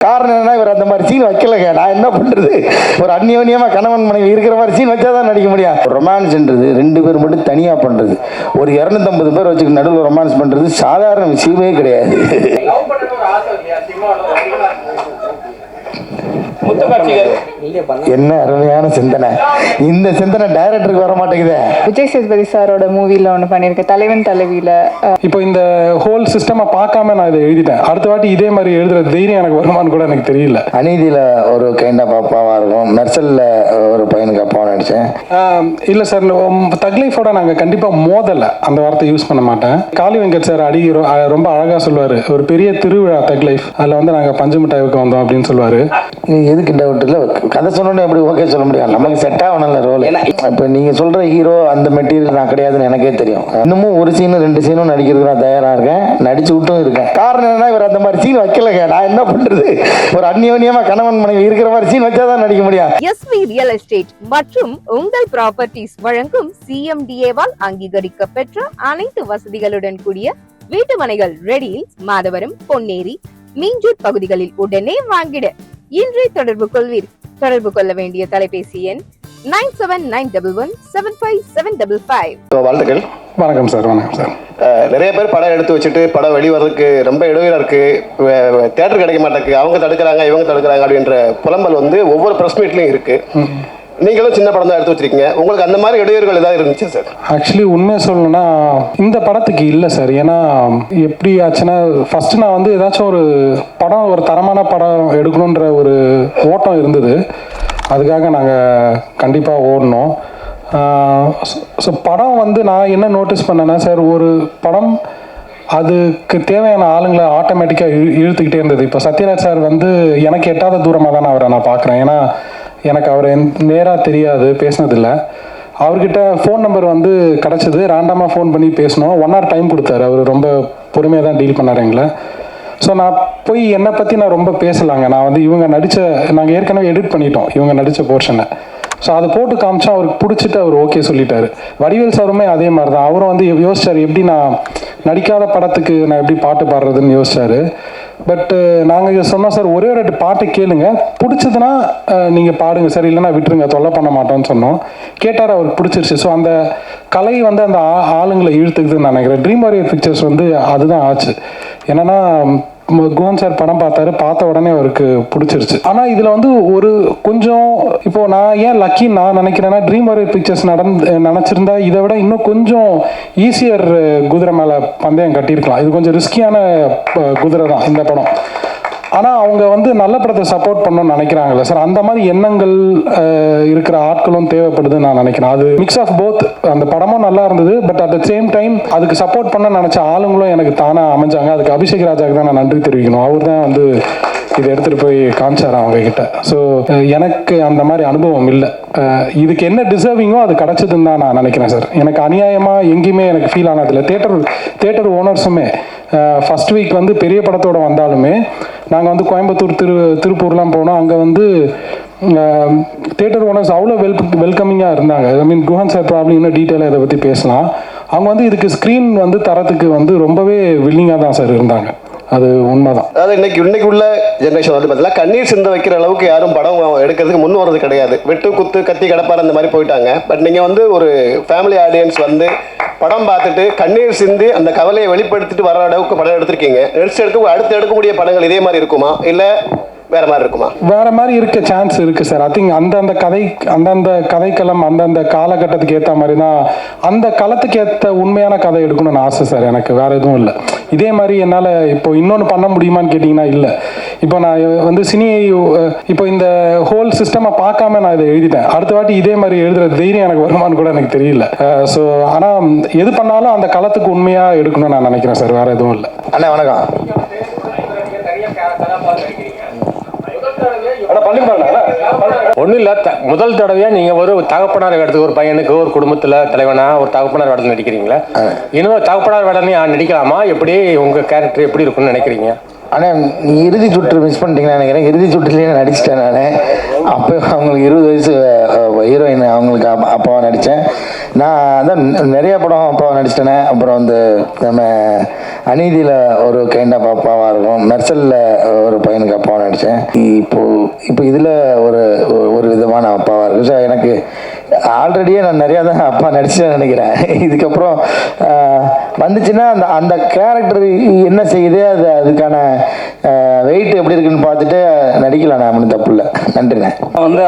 காரணம் என்ன, இவர் அந்த மாதிரி சீன் வைக்கலங்க. நான் என்ன பண்றது, ஒரு அந்யோன்யமா கணவன் மனைவி இருக்கிற மாதிரி சீன் வச்சாதான் நடிக்க முடியும். ரொமான்ஸ்ன்றது 2 பேர் மட்டும் தனியா பண்றது, ஒரு 250 பேர் வச்சுக்க நடுவில் ரொமான்ஸ் பண்றது சாதாரண விஷயமே கிடையாது. என்ன அருமையான சிந்தனை, இந்த சிந்தனை டைரக்டருக்கு வர மாட்டேங்குது. விஜய் சேதுபதி சாரோட மூவில ஒன்று பண்ணியிருக்கேன், தலைவன் தலைவியில. இப்போ இந்த ஹோல் சிஸ்டமை பார்க்காம நான் இதை எழுதிட்டேன். அடுத்த வாட்டி இதே மாதிரி எழுதுற தைரியம் எனக்கு வருமானு கூட எனக்கு தெரியல. அநீதியில ஒரு கைண்ட் ஆஃப் அப்பாவா இருக்கும், மெர்சல்ல ஒரு பையனுக்கு அப்பாவா நடிச்சேன். இல்லை சார், தக் லைஃபோட நாங்கள் கண்டிப்பாக மோதலை, அந்த வார்த்தை யூஸ் பண்ண மாட்டேன். காளி வெங்கட் சார் ரொம்ப அழகாக சொல்லுவார், ஒரு பெரிய திருவிழா தக் லைஃப், அதில் வந்து நாங்கள் பஞ்சு மிட்டாய்க்கு வந்தோம் அப்படின்னு சொல்லுவார். எதுக்கு டவுட் இல்லை, கதை சொன்னோன்னே எப்படி ஓகே சொல்ல முடியும், நமக்கு செட் ஆகணும்ல ரோல். இப்போ நீங்கள் சொல்கிற ஹீரோ அந்த மெட்டீரியல் நான் கிடையாதுன்னு எனக்கே தெரியும். இன்னமும் ஒரு சீனு 2 சீனும் நடிக்கிறதுக்கு நான் தயாராக இருக்கேன், நடிச்சு விட்டும் இருக்கேன். காரணம் என்ன, இவர் அந்த மாதிரி சீன் வைக்கலங்க. நான் என்ன பண்ணுறது, ஒரு அந்யோன்யமா கணவன் மனைவி இருக்கிற மாதிரி சீன் வச்சாதான் நடிக்க முடியும். எஸ்வி ரியல் எஸ்டேட் மற்றும் உங்கள் ப்ராப்பர்ட்டிஸ் வழங்கும் CMDA-வால் அங்கீகரிக்கப்பெற்ற அனைத்து வசதிகளுடன் கூடிய வீட்டு மனைகள் ரெடியில் மாதவரம், பொன்னேரி, மீஞ்சூர் பகுதிகளில் உடனே வாங்கிட இன்றே தொடர்பு கொள்வீர். தொடர்பு கொள்ள வேண்டிய தொலைபேசி எண் 9791175755. வாழ்த்துக்கள். வணக்கம் சார். வணக்கம் சார். நிறைய பேர் படம் எடுத்து வச்சுட்டு படம் வெளிவரதுக்கு ரொம்ப இடையூறாக இருக்குது, தேட்டர் கிடைக்க மாட்டேங்குது, அவங்க தடுக்கிறாங்க இவங்க தடுக்கிறாங்க அப்படின்ற புலம்பல் வந்து ஒவ்வொரு ப்ரெஸ் மீட்லையும் இருக்குது. நீங்களும் சின்ன படம் தான் எடுத்து வச்சிருக்கீங்க, உங்களுக்கு அந்த மாதிரி இடையூறுகள் ஏதாவது இருந்துச்சு சார்? ஆக்சுவலி உண்மையை சொல்லணும்னா இந்த படத்துக்கு இல்லை சார். ஏன்னா எப்படி ஆச்சுன்னா, ஃபஸ்ட்டு நான் வந்து ஏதாச்சும் ஒரு படம், ஒரு தரமான படம் எடுக்கணுன்ற ஒரு ஓட்டம் இருந்தது. அதுக்காக நாங்கள் கண்டிப்பாக ஓடணும். ஸோ படம் வந்து நான் என்ன நோட்டீஸ் பண்ணேன்னா சார், ஒரு படம் அதுக்கு தேவையான ஆளுங்களை ஆட்டோமேட்டிக்காக இழுத்துக்கிட்டே இருந்தது. இப்போ சத்யராஜ் சார் வந்து எனக்கு எட்டாத தூரமாக தான் அவரை நான் பார்க்குறேன். ஏன்னா எனக்கு அவர் நேராக தெரியாது, பேசினதில்லை. அவர்கிட்ட ஃபோன் நம்பர் வந்து கிடச்சிது, ரேண்டமாக ஃபோன் பண்ணி பேசணும். 1 hour டைம் கொடுத்தாரு. அவர் ரொம்ப பொறுமையாக தான் டீல் பண்ணார் எங்களை. ஸோ நான் போய் என்னை பற்றி நான் ரொம்ப பேசலாங்க. நான் வந்து இவங்க நாங்கள் ஏற்கனவே எடிட் பண்ணிட்டோம் இவங்க நடித்த போர்ஷனை. ஸோ அதை போட்டு காமிச்சா அவருக்கு பிடிச்சிட்டு அவர் ஓகே சொல்லிட்டாரு. வடிவேல் சாருமே அதே மாதிரி தான். அவரும் வந்து யோசிச்சார், எப்படி நான் நடிக்காத படத்துக்கு நான் எப்படி பாட்டு பாடுறதுன்னு யோசிச்சார். பட்டு நாங்கள் சொன்னோம் சார், ஒரே ஒரு பாட்டு கேளுங்க, பிடிச்சதுன்னா நீங்கள் பாடுங்க சார், இல்லைன்னா விட்டுருங்க, தொல்லை பண்ண மாட்டோம்னு சொன்னோம். கேட்டார், அவருக்கு பிடிச்சிருச்சு. ஸோ அந்த கலை வந்து அந்த ஆளுங்களை இழுத்துக்குதுன்னு நான் நினைக்கிறேன். ட்ரீம் வாரியர் பிக்சர்ஸ் வந்து அதுதான் ஆச்சு. என்னென்னா குஹன் சார் படம் பார்த்த உடனே அவருக்கு பிடிச்சிருச்சு. ஆனால் இதில் வந்து ஒரு கொஞ்சம் இப்போ நான் ஏன் லக்கி நான் நினைக்கிறேன்னா, ட்ரீம் வாரியர் பிக்சர்ஸ் நினச்சிருந்தா இதை விட இன்னும் கொஞ்சம் ஈஸியர் குதிரை மேலே பந்தயம் கட்டியிருக்கலாம். இது கொஞ்சம் ரிஸ்கியான குதிரை தான் இந்த படம். ஆனால் அவங்க வந்து நல்ல படத்தை சப்போர்ட் பண்ணணும்னு நினைக்கிறாங்கல்ல சார், அந்த மாதிரி எண்ணங்கள் இருக்கிற ஆட்களும் தேவைப்படுதுன்னு நான் நினைக்கிறேன். அது மிக்ஸ் ஆஃப் போத். அந்த படமும் நல்லா இருந்தது, but at the same time அதுக்கு சப்போர்ட் பண்ண நினச்ச ஆளுங்களும் எனக்கு தானாக அமைஞ்சாங்க. அதுக்கு அபிஷேக் ராஜாவுக்கு தான் நான் நன்றி தெரிவிக்கணும். அவர் தான் வந்து இதை எடுத்துகிட்டு போய் காமிச்சார் அவங்க கிட்ட. ஸோ எனக்கு அந்த மாதிரி அனுபவம் இல்லை. இதுக்கு என்ன டிசர்விங்கோ அது கிடச்சதுன்னு தான் நான் நினைக்கிறேன் சார். எனக்கு அநியாயமாக எங்கேயுமே எனக்கு ஃபீல் ஆனதில்லை. தேட்டர் ஓனர்ஸுமே ஃபஸ்ட் வீக் வந்து பெரிய படத்தோடு வந்தாலுமே நாங்கள் வந்து கோயம்புத்தூர் திருப்பூர்லாம் போனோம். அங்கே வந்து தேட்டர் ஓனர்ஸ் அவ்வளோ வெல்கமிங்காக இருந்தாங்க. ஐ மீன் குஹன் சார் ப்ராப்ளம் இன்னும் டீட்டெயிலாக இதை பற்றி பேசலாம். அவங்க வந்து இதுக்கு ஸ்க்ரீன் வந்து தரத்துக்கு வந்து ரொம்பவே வில்லிங்காக தான் சார் இருந்தாங்க. அது உண்மைதான். அதாவது இன்னைக்கு உள்ள ஜென்ரேஷன் வந்து பார்த்தீங்கன்னா கண்ணீர் சிந்த வைக்கிற அளவுக்கு யாரும் படம் எடுக்கிறதுக்கு முன் வர்றது கிடையாது. வெட்டு குத்து கத்தி கடப்பார் அந்த மாதிரி போயிட்டாங்க. பட் நீங்கள் வந்து ஒரு ஃபேமிலி ஆடியன்ஸ் வந்து படம் பார்த்துட்டு கண்ணீர் சிந்தி அந்த கவலையை வெளிப்படுத்திட்டு வர அளவுக்கு படம் எடுத்திருக்கீங்க. அடுத்து எடுக்கக்கூடிய படங்கள் இதே மாதிரி இருக்குமா, இல்லை வேற மாதிரி இருக்குமா? வேற மாதிரி இருக்க சான்ஸ் இருக்கு சார். ஐ திங்க் அந்தந்த கதைக்களம் அந்தந்த காலகட்டத்துக்கு ஏற்ற மாதிரி தான், அந்த களத்துக்கு ஏற்ற உண்மையான கதை எடுக்கணும்னு ஆசை சார். எனக்கு வேற எதுவும் இல்லை. இதே மாதிரி என்னால் இப்போ இன்னொன்று பண்ண முடியுமான்னு கேட்டிங்கன்னா இல்லை. இப்போ நான் வந்து இப்போ இந்த ஹோல் சிஸ்டமை பார்க்காம நான் இதை எழுதிட்டேன். அடுத்த வாட்டி இதே மாதிரி எழுதுற தைரியம் எனக்கு வருமானு கூட எனக்கு தெரியல. ஸோ ஆனால் எது பண்ணாலும் அந்த களத்துக்கு உண்மையாக எடுக்கணும்னு நான் நினைக்கிறேன் சார். வேற எதுவும் இல்லை. அண்ணா வணக்கம். ஒன்றும் இல்லை, முதல் தடவையாக நீங்கள் ஒரு தகப்பனார் வேடத்துக்கு, ஒரு பையனுக்கு ஒரு குடும்பத்தில் தலைவனாக ஒரு தகப்பனார் வேடத்தில் நடிக்கிறீங்களா? இன்னும் தகப்பனார் வேடனை நடிக்கலாமா? எப்படி உங்கள் கேரக்டர் எப்படி இருக்குன்னு நினைக்கிறீங்க? ஆனால் நீ இறுதி சுற்று மிஸ் பண்ணிட்டீங்கன்னு நினைக்கிறேன். இறுதி சுற்றுலேயே நடிச்சிட்டேன் நான். அப்போ அவங்களுக்கு 20 வயசு ஹீரோயின், அவங்களுக்கு அப்பாவை நடித்தேன். நான் அதான் நிறைய படம் அப்பாவை நடிச்சிட்டேனே. அப்புறம் வந்து நம்ம அநீதியில் ஒரு கைண்ட் ஆஃப் அப்பாவாக இருக்கும், மெர்சலில் ஒரு பையனுக்கு அப்பாவை நடித்தேன். இப்போ இதில் ஒரு விதமான அப்பாவாக இருக்கும். ஸோ எனக்கு ஆல்ரெடியே நான் நிறையா தான் அப்பா நடிச்சேன்னு நினைக்கிறேன். இதுக்கப்புறம் வந்துச்சுன்னா அந்த கேரக்டர் என்ன செய்யுது, அதுக்கான வெயிட் எப்படி இருக்குன்னு பார்த்துட்டு நடிக்கலாம். நான் ஒன்றும் தப்பு இல்லை. நன்றிண்ணே. வந்து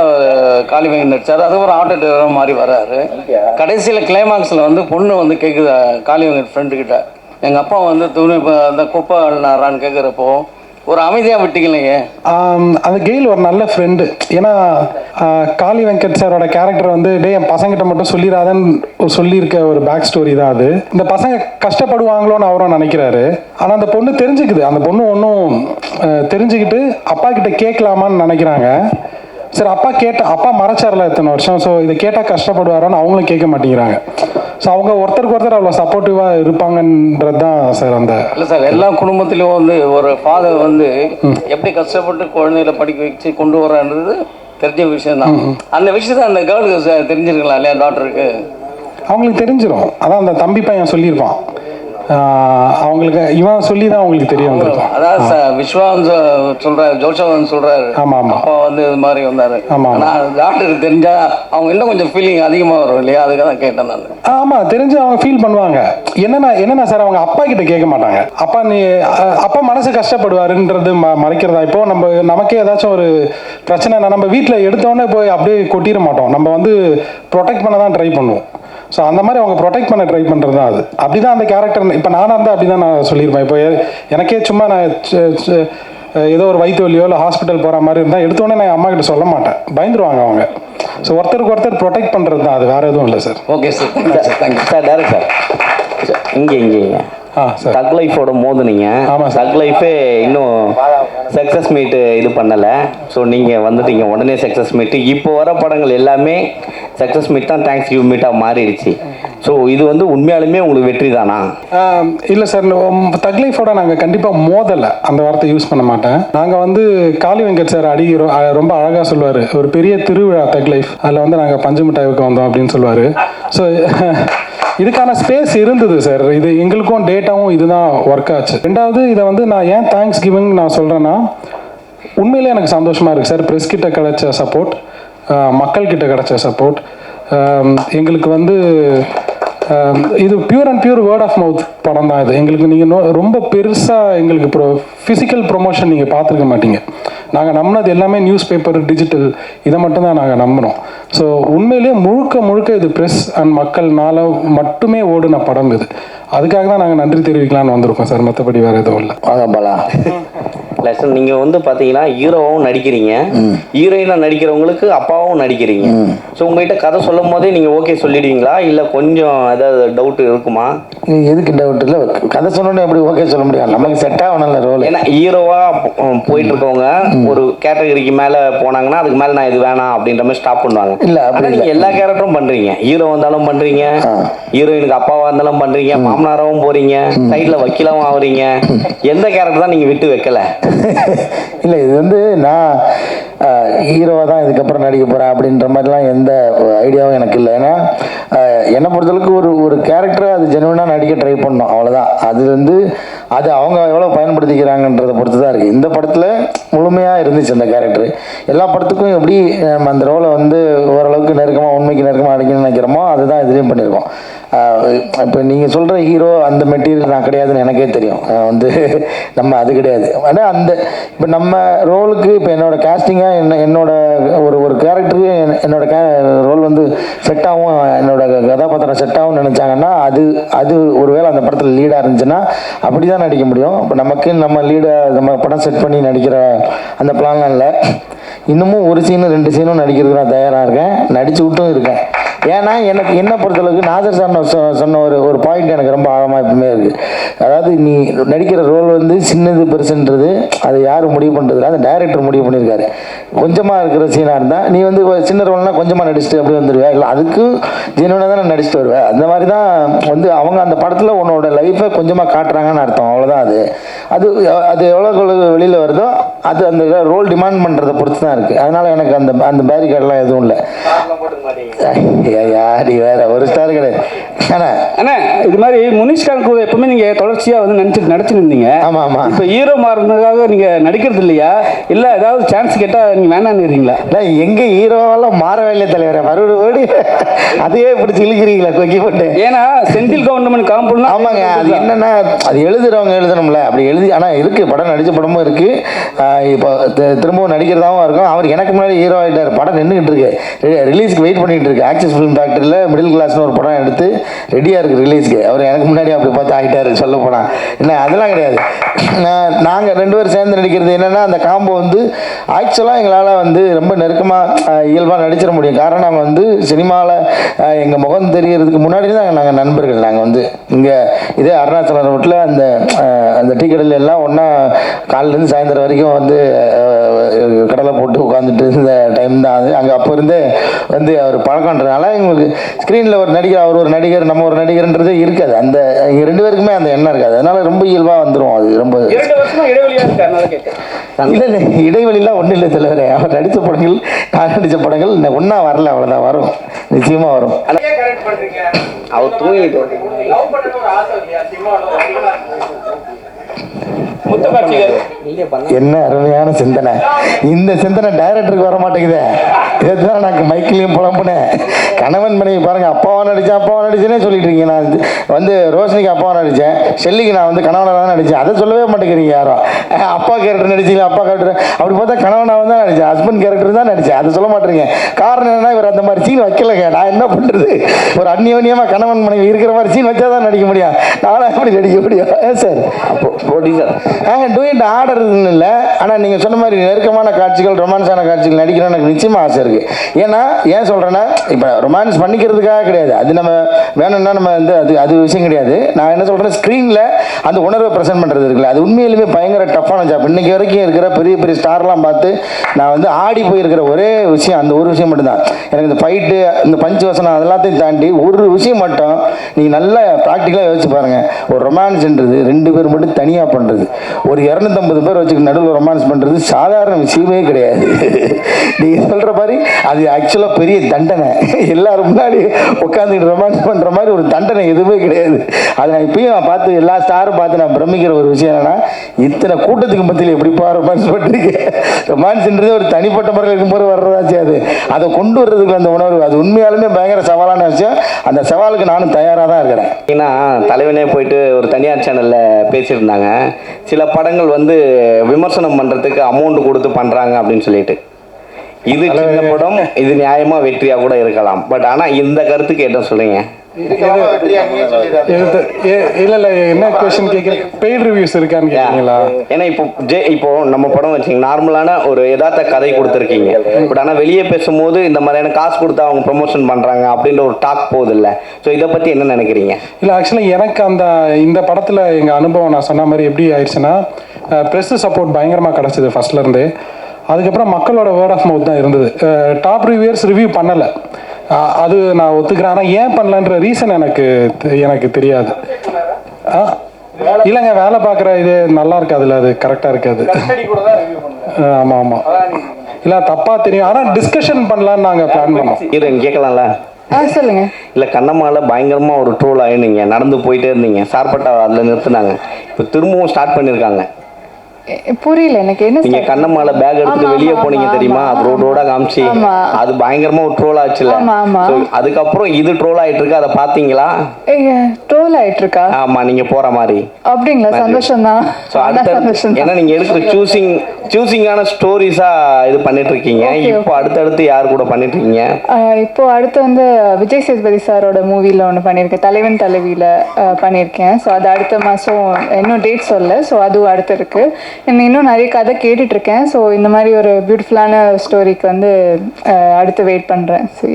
காளிவெங்கட் நடிச்சார். அது ஒரு ஆட்டோ டிரைவர் மாதிரி வர்றாரு. கடைசியில் கிளைமாக்ஸில் வந்து பொண்ணு வந்து கேட்குது காளிவெங்கட் ஃப்ரெண்டுக்கிட்ட, எங்கள் அப்பா வந்து துணி அந்த குப்பை அள்ளினாரான்னு கேட்குறப்போ ஒரு அமைதியாக விட்டீங்களே. அந்த கெயில் ஒரு நல்ல ஃப்ரெண்டு. ஏன்னா காளி வெங்கட் சாரோட கேரக்டர் வந்து என் பசங்கிட்ட மட்டும் சொல்லிடாதன்னு சொல்லியிருக்க ஒரு பேக் ஸ்டோரி தான் அது. இந்த பசங்க கஷ்டப்படுவாங்களோன்னு அவரும் நினைக்கிறாரு. ஆனால் அந்த பொண்ணு தெரிஞ்சுக்குது. அந்த பொண்ணு ஒன்றும் தெரிஞ்சுக்கிட்டு அப்பா கிட்ட கேட்கலாமான்னு நினைக்கிறாங்க. சரி, அப்பா மறைச்சார்ல இத்தனை வருஷம். ஸோ இதை கேட்டால் கஷ்டப்படுவாரோன்னு அவங்களும் கேட்க மாட்டேங்கிறாங்க. ஸோ அவங்க ஒருத்தருக்கு ஒருத்தர் அவ்வளோ சப்போர்ட்டிவாக இருப்பாங்கன்றது தான் சார். அந்த இல்லை சார், எல்லா குடும்பத்திலையும் வந்து ஒரு ஃபாதர் வந்து எப்படி கஷ்டப்பட்டு குழந்தைகளை படிக்க வச்சு கொண்டு வரான்றது தெரிஞ்ச விஷயம் தான். அந்த விஷயத்த அந்த கேர்ளுக்கு தெரிஞ்சிருக்கலாம் இல்லையா, டாக்டருக்கு அவங்களுக்கு தெரிஞ்சிடும். அதான் அந்த தம்பி பையன் சொல்லியிருப்பான். அவங்களுக்கு இவன் சொல்லி தான் அவங்களுக்கு தெரிய வந்திருக்கும். அதாவது விஸ்வான் சொல்றாரு, ஜோஷவன் சொல்றாரு. ஆமா ஆமா, அப்பா வந்து இது மாதிரி வந்தாரு. ஆமா, ஆனால் டாக்டருக்கு தெரிஞ்சா அவங்க இன்னும் கொஞ்சம் ஃபீலிங் அதிகமாக வரும் இல்லையா, அதுக்காக தான் கேட்டேன் நான். ஆமா, தெரிஞ்சு அவங்க ஃபீல் பண்ணுவாங்க. என்னன்னா சார், அவங்க அப்பா கிட்ட கேட்க மாட்டாங்க. அப்பா மனசு கஷ்டப்படுவாருன்றது மறைக்கிறதா. இப்போ நமக்கே ஏதாச்சும் ஒரு பிரச்சனை, நம்ம வீட்டில் எடுத்தோடனே போய் அப்படியே கொட்டிட மாட்டோம். நம்ம வந்து ப்ரொடெக்ட் பண்ண தான் ட்ரை பண்ணுவோம். ஸோ அந்த மாதிரி அவங்க ப்ரொடெக்ட் பண்ண ட்ரை பண்ணுறது தான் அது. அப்படி தான் அந்த கேரக்டர். இப்போ நானாக இருந்தால் அப்படி தான் நான் சொல்லியிருப்பேன். இப்போ எனக்கே சும்மா நான் ஏதோ ஒரு வயிற்று வலியோ இல்லை ஹாஸ்பிட்டல் போகிற மாதிரி இருந்தால் எடுத்தோடனே நான் அம்மா கிட்ட சொல்ல மாட்டேன், பயந்துருவாங்க அவங்க. ஸோ ஒருத்தருக்கு ஒருத்தர் ப்ரொடெக்ட் பண்ணுறது தான் அது, வேறு எதுவும் இல்லை sir. Okay sir, thank you sir. Director இங்கே சார், தக் லைஃபோட மோதுனீங்க. ஆமாம், தக் லைஃபே இன்னும் சக்ஸஸ் மீட்டு இது பண்ணலை. ஸோ நீங்கள் வந்துட்டீங்க உடனே சக்ஸஸ் மீட்டு. இப்போ வர படங்கள் எல்லாமே சக்ஸஸ் மீட் தான், தேங்க்ஸ் கிவ் மீட்டாக மாறிடுச்சு. ஸோ இது வந்து உண்மையாலுமே உங்களுக்கு வெற்றி தானா? இல்லை சார், தக் லைஃபோட நாங்கள் கண்டிப்பாக மோதலை, அந்த வார்த்தை யூஸ் பண்ண மாட்டேன். நாங்கள் வந்து காளி வெங்கட் சார் ரொம்ப அழகாக சொல்லுவார், ஒரு பெரிய திருவிழா தக் லைஃப், அதில் வந்து நாங்கள் பஞ்சு மிட்டாய்க்கு வந்தோம் அப்படின்னு சொல்லுவார். ஸோ இதுக்கான ஸ்பேஸ் இருந்தது சார். இது எங்களுக்கும் டேட்டாவும் இதுதான் ஒர்க் ஆச்சு. ரெண்டாவது, இதை வந்து நான் ஏன் தேங்க்ஸ் கிவிங் நான் சொல்கிறேன்னா, உண்மையிலே எனக்கு சந்தோஷமாக இருக்குது சார். ப்ரெஸ் கிட்ட கிடைச்ச சப்போர்ட், மக்கள்கிட்ட கிடைச்ச சப்போர்ட், எங்களுக்கு வந்து இது pure and pure word of mouth படம் தான் இது. எங்களுக்கு நீங்கள் ரொம்ப பெருசாக எங்களுக்கு ஃபிசிக்கல் ப்ரொமோஷன் நீங்கள் பார்த்துருக்க மாட்டீங்க. நாங்கள் நம்பினது எல்லாமே நியூஸ் பேப்பர், டிஜிட்டல், இதை மட்டும் தான் நாங்கள் நம்பினோம். ஸோ உண்மையிலேயே முழுக்க இது ப்ரெஸ் அண்ட் மக்கள்னால மட்டுமே ஓடுன படம் இது. அதுக்காக தான் நாங்கள் நன்றி தெரிவிக்கலான்னு வந்திருக்கோம் சார். மற்றபடி வேறு எதுவும் இல்லை. பாலா இல்லை சார், நீங்கள் வந்து பார்த்தீங்கன்னா ஹீரோவும் நடிக்கிறீங்க, ஹீரோயினாக நடிக்கிறவங்களுக்கு அப்பாவும் நடிக்கிறீங்க. ஸோ உங்கள்கிட்ட கதை சொல்லும் போதே நீங்கள் ஓகே சொல்லிடுவீங்களா, இல்லை கொஞ்சம் ஏதாவது டவுட் இருக்குமா? எதுக்கு டவுட் இல்லை, கதை சொன்னோன்னே எப்படி ஓகே சொல்ல முடியும், நமக்கு செட் ஆகணும்ல ரோல். ஏன்னா ஹீரோவாக போயிட்டு இருக்கவங்க ஒரு கேட்டகரிக்கு மேலே போனாங்கன்னா அதுக்கு மேலே நான் இது வேணாம் அப்படின்ற மாதிரி ஸ்டாப் பண்ணுவாங்க. இல்லை, அப்படி நீங்கள் எல்லா கேரக்டரும் பண்ணுறீங்க, ஹீரோ வந்தாலும் பண்ணுறீங்க, ஹீரோயினுக்கு அப்பாவாக இருந்தாலும் பண்ணுறீங்க, மாமனாராவும் போகிறீங்க, சைடில் வக்கீலாவும் ஆகுறீங்க. எந்த கேரக்டர் தான் நீங்கள் விட்டு வைக்கல? இல்லை, இது வந்து நான் ஹீரோவாக தான் இதுக்கப்புறம் நடிக்க போகிறேன் அப்படின்ற மாதிரிலாம் எந்த ஐடியாவும் எனக்கு இல்லை. ஏன்னா என்னை பொறுத்தளவுக்கு ஒரு கேரக்டரை அது ஜெனுவனாக நடிக்க ட்ரை பண்ணோம், அவ்வளோதான். அது வந்து அது அவங்க எவ்வளோ பயன்படுத்திக்கிறாங்கன்றதை பொறுத்து தான் இருக்குது. இந்த படத்தில் முழுமையாக இருந்துச்சு அந்த கேரக்டர். எல்லா படத்துக்கும் எப்படி நம்ம அந்த ரோலை வந்து ஓரளவுக்கு நெருக்கமாக, உண்மைக்கு நெருக்கமாக நடிக்கணும்னு நினைக்கிறோமோ அதுதான் இதுலேயும் பண்ணியிருக்கோம். இப்போ நீங்கள் சொல்கிற ஹீரோ அந்த மெட்டீரியல் நான் கிடையாதுன்னு எனக்கே தெரியும். வந்து நம்ம அது கிடையாது. ஆனால் இப்போ நம்ம ரோலுக்கு இப்போ என்னோட கேஸ்டிங்காக என்னோட ஒரு கேரக்டருக்கு என்னோட ரோல் வந்து செட் ஆகும், என்னோட கதாபாத்திரம் செட் ஆகும்னு நினச்சாங்கன்னா அது ஒருவேளை அந்த படத்தில் லீடாக இருந்துச்சுன்னா அப்படி தான் நடிக்க முடியும். இப்போ நமக்கு நம்ம நம்ம படம் செட் பண்ணி நடிக்கிற அந்த பிளான்லாம் இல்லை. இன்னமும் ஒரு சீனு 2 சீனும் நடிக்கிறதுக்கு நான் தயாராக இருக்கேன், நடிச்சு விட்டும் இருக்கேன். ஏன்னா எனக்கு என்ன பொறுத்தளவுக்கு நாசர் சார் சொன்ன ஒரு பாயிண்ட் எனக்கு ரொம்ப ஆழமாக எப்பவுமே இருக்குது. அதாவது நீ நடிக்கிற ரோல் வந்து சின்னது பெருசுன்றது அது யாரும் முடிவு பண்ணுறதுல அந்த டைரக்டர் முடிவு பண்ணியிருக்காரு. கொஞ்சமாக இருக்கிற சீனாக இருந்தால் நீ வந்து சின்ன ரோல்னால் கொஞ்சமாக நடிச்சுட்டு அப்படி வந்துடுவேன், இல்லை அதுக்கு ஜெனுவனாக தான் நான் நடிச்சுட்டு வருவேன். அந்த மாதிரி தான் வந்து அவங்க அந்த படத்தில் உன்னோட லைஃப்பை கொஞ்சமாக காட்டுறாங்கன்னு அர்த்தம், அவ்வளோதான். அது அது எவ்வளோ வெளியில் வருதோ அது அந்த ரோல் டிமாண்ட் பண்ணுறதை பொறுத்து தான் இருக்குது. அதனால் எனக்கு அந்த அந்த பேரிகார்டெலாம் எதுவும் இல்லை. யாரி வேற ஒரு ஸ்டார் கிடையாது. அண்ணா இது மாதிரி முனிஷ்காந்த் கூட எப்பவுமே நீங்க தொடர்ச்சியா வந்து நடிச்சுட்டு இருந்தீங்க. ஆமா ஆமா. இப்போ ஹீரோ மாறினதுக்காக நீங்க நடிக்கிறது இல்லையா, இல்ல ஏதாவது சான்ஸ் கேட்டா நீங்க வேணாம்னுறீங்களா? எங்க ஹீரோவெல்லாம் மாறவே இல்லை தலைவரை, மறுபடி அதே பிடிச்சி இழுக்கிறீங்களா கொக்கி போட்டு? ஏன்னா செந்தில் கவர்மெண்ட் காம்பவுண்ட். ஆமாங்க, அது என்னன்னா அது எழுதுறவங்க எழுதணும்ல, அப்படி எழுதி. ஆனால் இருக்கு படம், நடிச்ச படமும் இருக்கு. இப்போ திரும்பவும் நடிக்கிறதாவும் இருக்கும். அவர் எனக்கு முன்னாடி ஹீரோ ஆகிட்டார், படம் நின்றுக்கிட்டு இருக்கு, ரிலீஸ்க்கு வெயிட் பண்ணிட்டு இருக்கு. ஆக்சிஸ் ஃபிலிம் ஃபேக்டரியில் மிடில் கிளாஸ்னு ஒரு படம் எடுத்து ரெடியாக இருக்குது ரிலீஸ்க்கு. அவர் எனக்கு முன்னாடி அப்படி பார்த்து ஆகிட்டார் சொல்ல போனால். என்ன அதெல்லாம் கிடையாது. நாங்கள் 2 பேரும் சேர்ந்து நடிக்கிறது என்னென்னா அந்த காம்போ வந்து ஆக்சுவலாக எங்களால் வந்து ரொம்ப நெருக்கமாக இயல்பாக நடிச்சிட முடியும். காரணம் நாங்கள் வந்து சினிமாவில் எங்கள் முகம் தெரியறதுக்கு முன்னாடி தான் நாங்கள் நண்பர்கள். நாங்கள் வந்து இங்கே இதே அருணாச்சலம் ரோட்டில் அந்த டீ கடையில் எல்லாம் ஒன்றா காலையிலேருந்து சாயந்தரம் வரைக்கும் வந்து கடலை போட்டு உட்காந்துட்டு இருந்த டைம் தான் அது. அங்கே அப்போ இருந்தே வந்து அவர் பழக்கன்றதுனால எங்களுக்கு ஸ்க்ரீனில் ஒரு நடிகர், அவர் ஒரு நடிகர், நம்ம ஒரு நடிகர்ன்றதே இருக்காது. அந்த எங்கள் 2 பேருக்குமே அந்த எண்ணம் இருக்காது. அதனால ரொம்ப இயல்பாக வந்துடும். அது ரொம்ப 2 வருஷமா இடைவெளியா இருக்கு. இல்லை இடைவெளிலாம் ஒன்றும் இல்லை தலைவரே. அவர் நடித்த படங்கள், நான் நடித்த படங்கள் ஒன்றா வரல, அவ்வளோதான். வரும், நிச்சயமாக வரும். அவர் தூங்கிட்டு என்ன அருமையான சிந்தனை. இந்த சிந்தனை டைரக்டருக்கு வர மாட்டேங்குதே. இதுதான் நான் மைக்கிலையும் புலம்புனேன். கணவன் மனைவி பாருங்க, அப்பாவா நடிச்சேனே சொல்லிட்டு இருக்கீங்க. நான் வந்து ரோஷனிக்கு அப்பாவா நடித்தேன், ஷெல்லிக்கு நான் வந்து கணவனாக தான் நடித்தேன். அதை சொல்லவே மாட்டேங்கிறீங்க யாரும். அப்பா கேரக்டர் நடிச்சீங்க, அப்பா கேரக்டர் அப்படி பார்த்தா கணவனாக தான் நடித்தேன், ஹஸ்பண்ட் கேரக்டர் தான் நடித்தேன். அதை சொல்ல மாட்டேங்க. காரணம் என்னன்னா இவர் அந்த மாதிரி சீன் வைக்கலங்க. நான் என்ன பண்ணுறது, ஒரு அந்நியோன்யமாக கணவன் மனைவி இருக்கிற மாதிரி சீன் வச்சா தான் நடிக்க முடியும். நானும் எப்படி நடிக்க முடியும் சார்? அப்போ ப்ரொடியூசர் டூயிண்ட் ஆர்டர் இல்லை. ஆனால் நீங்கள் சொன்ன மாதிரி நெருக்கமான காட்சிகள், ரொமான்ஸான காட்சிகள் நடிக்கணும்னு எனக்கு நிச்சயமாக ஆசை இருக்குது. ஏன்னா ஏன் சொல்கிறேன்னா, இப்போ ரொமான்ஸ் பண்ணிக்கிறதுக்காக கிடையாது, அது நம்ம வேணும்னா நம்ம வந்து அது விஷயம் கிடையாது. நான் என்ன சொல்கிறேன், ஸ்க்ரீனில் அந்த உணர்வை ப்ரெசென்ட் பண்ணுறது இருக்குல்ல, அது உண்மையிலுமே பயங்கர டஃப்பான ஜாப். இன்றைக்கி வரைக்கும் இருக்கிற பெரிய பெரிய ஸ்டார்லாம் பார்த்து நான் வந்து ஆடி போயிருக்கிற ஒரே விஷயம் அந்த ஒரு விஷயம் மட்டும்தான். எனக்கு இந்த ஃபைட்டு, இந்த பஞ்சு வசனம் அதெல்லாத்தையும் தாண்டி ஒரு விஷயம் மட்டும் நீங்கள் நல்லா ப்ராக்டிக்கலாக யோசிச்சு பாருங்கள். ஒரு ரொமான்ஸ்ன்றது 2 பேர் மட்டும் தனியாக பண்ணுறது, ஒரு 250 பேர் வச்சுக்க நடுவில் ரொமான்ஸ் பண்ணுறது சாதாரண விஷயமே கிடையாது. நீங்கள் சொல்கிற மாதிரி அது ஆக்சுவலாக பெரிய தண்டனை. எல்லாரும் முன்னாடி உட்காந்துட்டு ரொமான்ஸ் பண்ணுற மாதிரி ஒரு தண்டனை எதுவுமே கிடையாது. அதை நான் இப்பயும் பார்த்து எல்லா ஸ்டாரும் பார்த்து நான் பிரமிக்கிற ஒரு விஷயம் என்னன்னா, இத்தனை கூட்டத்துக்கு மத்தியில் எப்படிப்பா ரொமான்ஸ் பண்ணுறீங்க. ரொமான்ஸ்ன்றது ஒரு தனிப்பட்ட முறையில் இருக்கும்போது வர்றதாச்சு. அதை கொண்டு வர்றதுக்கு அந்த உணர்வு, அது உண்மையாலுமே பயங்கர சவாலான விஷயம். அந்த சவாலுக்கு நானும் தயாராக தான் இருக்கிறேன். ஏன்னா தலைவனே போயிட்டு ஒரு தனியார் சேனலில் பேசியிருந்தாங்க, சில படங்கள் வந்து விமர்சனம் பண்ணுறதுக்கு அமௌண்ட் கொடுத்து பண்ணுறாங்க அப்படின்னு சொல்லிட்டு. இது சின்ன படம், இது நியாயமாக வெற்றியாக கூட இருக்கலாம். பட் ஆனால் இந்த கருத்துக்கு என்ன சொல்கிறீங்க? இல்ல என்ன क्वेश्चन கேக்குறீங்க? பெய்ட் ரிவ்யூஸ் இருக்கான்னு கேக்குறீங்களா? ஏன்னா இப்போ நம்ம படம் வச்சீங்க, நார்மலான ஒரு யதார்த்த கதை கொடுத்துருக்கீங்க. பட் ஆனால் வெளியே பேசும்போது இந்த மாதிரியான காசு கொடுத்து அவங்க ப்ரொமோஷன் பண்றாங்க அப்படின்ற ஒரு டாக் போகுது இல்லை. ஸோ இதை பத்தி என்ன நினைக்கிறீங்க? இல்லை ஆக்சுவலாக எனக்கு இந்த படத்தில் எங்கள் அனுபவம் நான் சொன்ன மாதிரி எப்படி ஆயிடுச்சுன்னா, ப்ரெஸ் சப்போர்ட் பயங்கரமாக கிடச்சிது ஃபர்ஸ்ட்லேருந்து. அதுக்கப்புறம் மக்களோட வேர்ட் ஆஃப் மவுத் தான் இருந்தது. டாப் ரிவ்யூவர்ஸ் ரிவ்யூ பண்ணலை, அது நான் ஒத்துக்கிறேன். ஆனால் ஏன் பண்ணலன்ற ரீசன் எனக்கு தெரியாது. இல்லைங்க, வேலை பார்க்குற இது நல்லா இருக்காதுல்ல, அது கரெக்டாக இருக்காது. ஆமாம் ஆமாம், இல்லை தப்பாக தெரியும். ஆனால் டிஸ்கஷன் பண்ணலான்னு நாங்கள் பிளான் பண்ணோம். இது கேட்கலாம்ல? சொல்லுங்க. இல்லை கண்ணம்மால பயங்கரமாக ஒரு ட்ரோல் ஆகினீங்க, நடந்து போயிட்டே இருந்தீங்க, சார்பட்டா அதில் நிறுத்தினாங்க, இப்போ திரும்பவும் ஸ்டார்ட் பண்ணியிருக்காங்க. புரியல எனக்கு. என்ன நீங்க கண்ணம்மால பேக் எடுத்து வெளியே போனீங்க தெரியுமா, ரோடோட காமிச்சு, அது பயங்கரமா ஒரு ட்ரோல் ஆச்சுல. அதுக்கப்புறம் இது ட்ரோல் ஆயிட்டு இருக்கு, அதை பாத்தீங்களா? ட்ரோல் ஆயிட்டு இருக்கா? ஆமா, நீங்க போற மாதிரி. அப்படிங்களா? சந்தோஷம் தான். ஏன்னா நீங்க எடுக்கிற சூசிங்கான ஸ்டோரிஸா இது பண்ணிட்டு இருக்கீங்க. இப்போ அடுத்தடுத்து யார் கூட பண்ணிட்டு இருக்கீங்க? இப்போ அடுத்து வந்து விஜய் சேதுபதி சாரோட மூவில ஒன்று பண்ணியிருக்கேன், தலைவன் தலைவியில பண்ணியிருக்கேன். ஸோ அது அடுத்த மாதம், இன்னும் டேட் சொல்ல. ஸோ அதுவும் அடுத்து இருக்கு. இன்னும் நிறைய கதை கேட்டுட்டு இருக்கேன். ஸோ இந்த மாதிரி ஒரு பியூட்டிஃபுல்லான ஸ்டோரிக்கு வந்து அடுத்து வெயிட் பண்ணுறேன். ஸோ